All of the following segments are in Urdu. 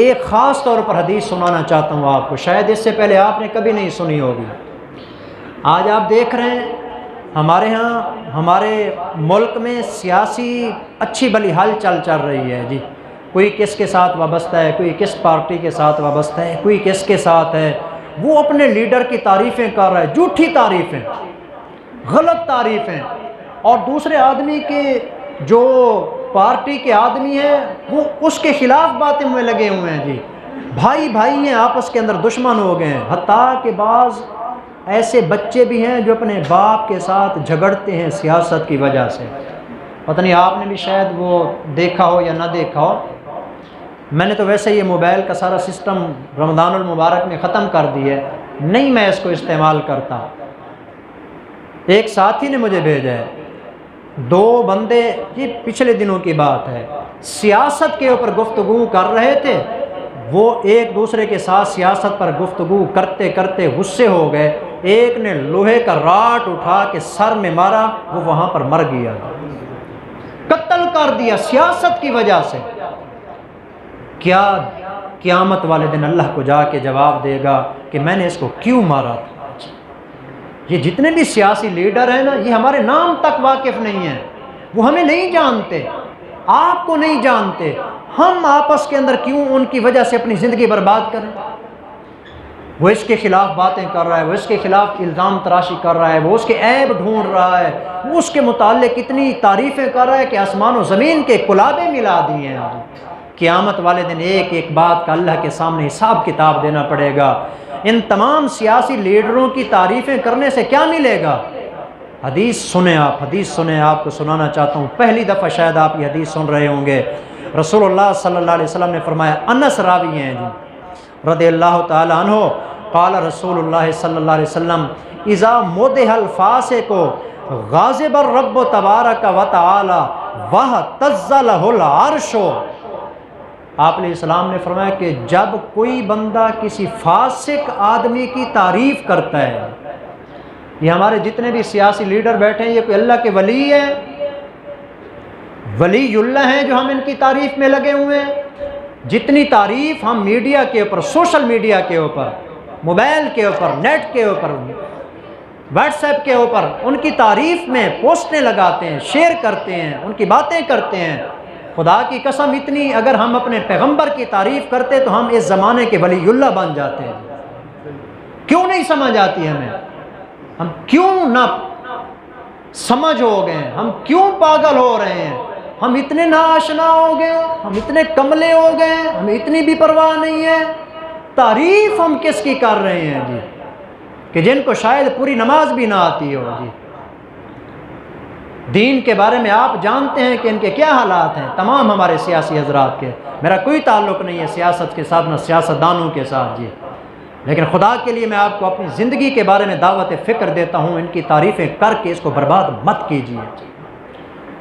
ایک خاص طور پر حدیث سنانا چاہتا ہوں آپ کو، شاید اس سے پہلے آپ نے کبھی نہیں سنی ہوگی۔ آج آپ دیکھ رہے ہیں ہمارے ہاں، ہمارے ملک میں سیاسی اچھی بھلی ہلچل چل رہی ہے جی، کوئی کس کے ساتھ وابستہ ہے، کوئی کس پارٹی کے ساتھ وابستہ ہے، کوئی کس کے ساتھ ہے، وہ اپنے لیڈر کی تعریفیں کر رہا ہے، جھوٹی تعریفیں، غلط تعریفیں، اور دوسرے آدمی کے جو پارٹی کے آدمی ہیں وہ اس کے خلاف باتیں میں لگے ہوئے ہیں جی، بھائی بھائی ہیں آپس کے اندر دشمن ہو گئے ہیں، حتیٰ کہ بعض ایسے بچے بھی ہیں جو اپنے باپ کے ساتھ جھگڑتے ہیں سیاست کی وجہ سے۔ پتہ نہیں آپ نے بھی شاید وہ دیکھا ہو یا نہ دیکھا ہو، میں نے تو ویسے یہ موبائل کا سارا سسٹم رمضان المبارک میں ختم کر دی ہے، نہیں میں اس کو استعمال کرتا۔ ایک ساتھی نے مجھے بھیجا ہے، دو بندے، یہ پچھلے دنوں کی بات ہے، سیاست کے اوپر گفتگو کر رہے تھے، وہ ایک دوسرے کے ساتھ سیاست پر گفتگو کرتے کرتے غصے ہو گئے، ایک نے لوہے کا راٹ اٹھا کے سر میں مارا، وہ وہاں پر مر گیا، قتل کر دیا سیاست کی وجہ سے۔ کیا قیامت والے دن اللہ کو جا کے جواب دے گا کہ میں نے اس کو کیوں مارا تھا؟ یہ جتنے بھی سیاسی لیڈر ہیں نا، یہ ہمارے نام تک واقف نہیں ہیں، وہ ہمیں نہیں جانتے، آپ کو نہیں جانتے، ہم آپس کے اندر کیوں ان کی وجہ سے اپنی زندگی برباد کریں؟ وہ اس کے خلاف باتیں کر رہا ہے، وہ اس کے خلاف الزام تراشی کر رہا ہے، وہ اس کے عیب ڈھونڈ رہا ہے، وہ اس کے متعلق اتنی تعریفیں کر رہا ہے کہ آسمان و زمین کے کلابے ملا دیے ہیں۔ قیامت والے دن ایک ایک بات کا اللہ کے سامنے حساب کتاب دینا پڑے گا۔ ان تمام سیاسی لیڈروں کی تعریفیں کرنے سے کیا ملے گا؟ حدیث سنیں آپ، حدیث سنیں، آپ کو سنانا چاہتا ہوں، پہلی دفعہ شاید آپ یہ حدیث سن رہے ہوں گے۔ رسول اللہ صلی اللہ علیہ وسلم نے فرمایا، انس راوی ہیں جی رضی اللہ تعالی عنہ، قال رسول اللہ صلی اللہ علیہ وسلم اذا مدح الفاسق غاضب الرب تبارک و تعالی واہتز لہ العرش۔ آپ علیہ السلام نے فرمایا کہ جب کوئی بندہ کسی فاسق آدمی کی تعریف کرتا ہے، یہ ہمارے جتنے بھی سیاسی لیڈر بیٹھے ہیں، یہ کوئی اللہ کے ولی ہیں، ولی اللہ ہیں جو ہم ان کی تعریف میں لگے ہوئے ہیں؟ جتنی تعریف ہم میڈیا کے اوپر، سوشل میڈیا کے اوپر، موبائل کے اوپر، نیٹ کے اوپر، واٹس ایپ کے اوپر ان کی تعریف میں پوسٹیں لگاتے ہیں، شیئر کرتے ہیں، ان کی باتیں کرتے ہیں، خدا کی قسم اتنی اگر ہم اپنے پیغمبر کی تعریف کرتے تو ہم اس زمانے کے ولی اللہ بن جاتے ہیں۔ کیوں نہیں سمجھ آتی ہمیں؟ ہم کیوں نہ سمجھ ہو گئے ہیں؟ ہم کیوں پاگل ہو رہے ہیں؟ ہم اتنے ناآشنا ہو گئے، ہم اتنے کملے ہو گئے، ہمیں اتنی بھی پرواہ نہیں ہے۔ تعریف ہم کس کی کر رہے ہیں جی، کہ جن کو شاید پوری نماز بھی نہ آتی ہو جی۔ دین کے بارے میں آپ جانتے ہیں کہ ان کے کیا حالات ہیں، تمام ہمارے سیاسی حضرات کے۔ میرا کوئی تعلق نہیں ہے سیاست کے ساتھ، نہ سیاست دانوں کے ساتھ جی، لیکن خدا کے لیے میں آپ کو اپنی زندگی کے بارے میں دعوت فکر دیتا ہوں، ان کی تعریفیں کر کے اس کو برباد مت کیجیے،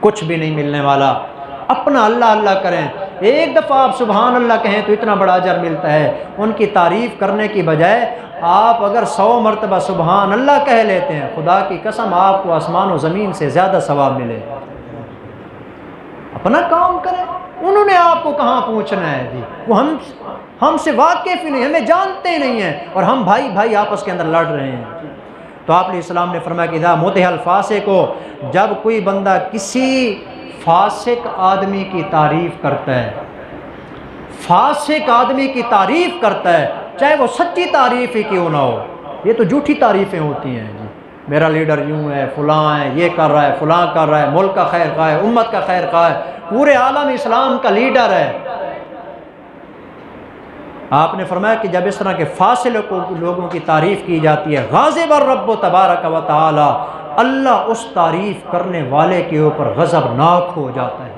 کچھ بھی نہیں ملنے والا۔ اپنا اللہ اللہ کریں، ایک دفعہ آپ سبحان اللہ کہیں تو اتنا بڑا اجر ملتا ہے، ان کی تعریف کرنے کی بجائے آپ اگر 100 مرتبہ سبحان اللہ کہہ لیتے ہیں، خدا کی قسم آپ کو آسمان و زمین سے زیادہ ثواب ملے۔ اپنا کام کریں، انہوں نے آپ کو کہاں پوچھنا ہے جی، وہ ہم سے واقف ہی نہیں، ہمیں جانتے ہی نہیں ہیں، اور ہم بھائی بھائی آپس کے اندر لڑ رہے ہیں۔ تو آپ علیہ السلام نے فرمایا کہ اذا مدح الفاسق کو، جب کوئی بندہ کسی فاسق آدمی کی تعریف کرتا ہے، فاسق آدمی کی تعریف کرتا ہے، چاہے وہ سچی تعریف ہی کیوں نہ ہو، یہ تو جھوٹی تعریفیں ہوتی ہیں جی، میرا لیڈر یوں ہے، فلاں ہے، یہ کر رہا ہے، فلاں کر رہا ہے، ملک کا خیر خواہ ہے، امت کا خیر خواہ ہے، پورے عالم اسلام کا لیڈر ہے۔ آپ نے فرمایا کہ جب اس طرح کے فاصل لوگوں کی تعریف کی جاتی ہے، غاضب الرب تبارک و تعالی، اللہ اس تعریف کرنے والے کے اوپر غضبناک ہو جاتا ہے،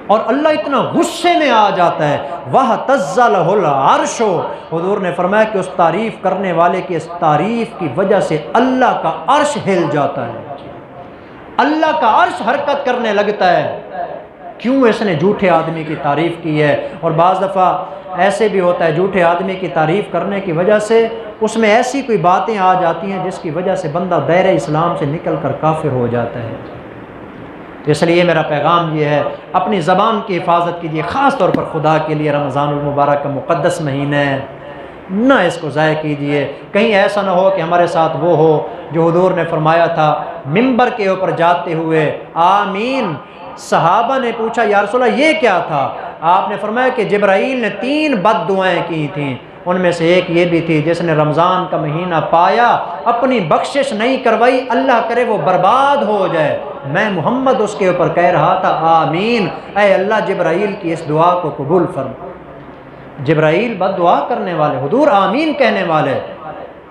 اور اللہ اتنا غصے میں آ جاتا ہے، وَاهْتَزَّ لَهُ الْعَرْشُ، حضور نے فرمایا کہ اس تعریف کرنے والے کی اس تعریف کی وجہ سے اللہ کا عرش ہل جاتا ہے، اللہ کا عرش حرکت کرنے لگتا ہے۔ کیوں؟ اس نے جھوٹے آدمی کی تعریف کی ہے۔ اور بعض دفعہ ایسے بھی ہوتا ہے، جھوٹے آدمی کی تعریف کرنے کی وجہ سے اس میں ایسی کوئی باتیں آ جاتی ہیں جس کی وجہ سے بندہ دائرہ اسلام سے نکل کر کافر ہو جاتا ہے۔ تو اس لیے میرا پیغام یہ ہے، اپنی زبان کی حفاظت کیجیے، خاص طور پر خدا کے لیے رمضان المبارک کا مقدس مہینہ ہے، نہ اس کو ضائع کیجیے۔ کہیں ایسا نہ ہو کہ ہمارے ساتھ وہ ہو جو حضور نے فرمایا تھا منبر کے اوپر جاتے ہوئے آمین۔ صحابہ نے پوچھا یا رسول اللہ یہ کیا تھا؟ آپ نے فرمایا کہ جبرائیل نے 3 بد دعائیں کی تھیں، ان میں سے ایک یہ بھی تھی جس نے رمضان کا مہینہ پایا اپنی بخشش نہیں کروائی، اللہ کرے وہ برباد ہو جائے۔ میں محمد اس کے اوپر کہہ رہا تھا آمین، اے اللہ جبرائیل کی اس دعا کو قبول فرما۔ جبرائیل بد دعا کرنے والے، حضور آمین کہنے والے،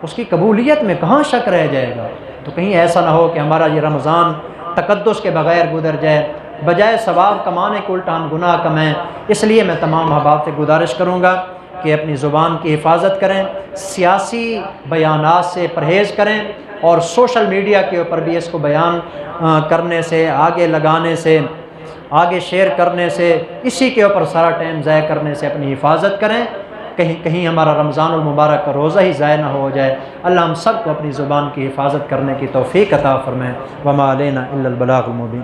اس کی قبولیت میں کہاں شک رہ جائے گا؟ تو کہیں ایسا نہ ہو کہ ہمارا یہ رمضان تقدس کے بغیر گزر جائے، بجائے ثواب کمانے کے الٹا ہم گناہ کمائیں۔ اس لیے میں تمام احباب سے گزارش کروں گا کہ اپنی زبان کی حفاظت کریں، سیاسی بیانات سے پرہیز کریں، اور سوشل میڈیا کے اوپر بھی اس کو بیان کرنے سے، آگے لگانے سے، آگے شیئر کرنے سے، اسی کے اوپر سارا ٹائم ضائع کرنے سے اپنی حفاظت کریں، کہیں ہمارا رمضان المبارک کا روزہ ہی ضائع نہ ہو جائے۔ اللہ ہم سب کو اپنی زبان کی حفاظت کرنے کی توفیق عطا فرمائے۔ وما علینا الا البلاغ المبین۔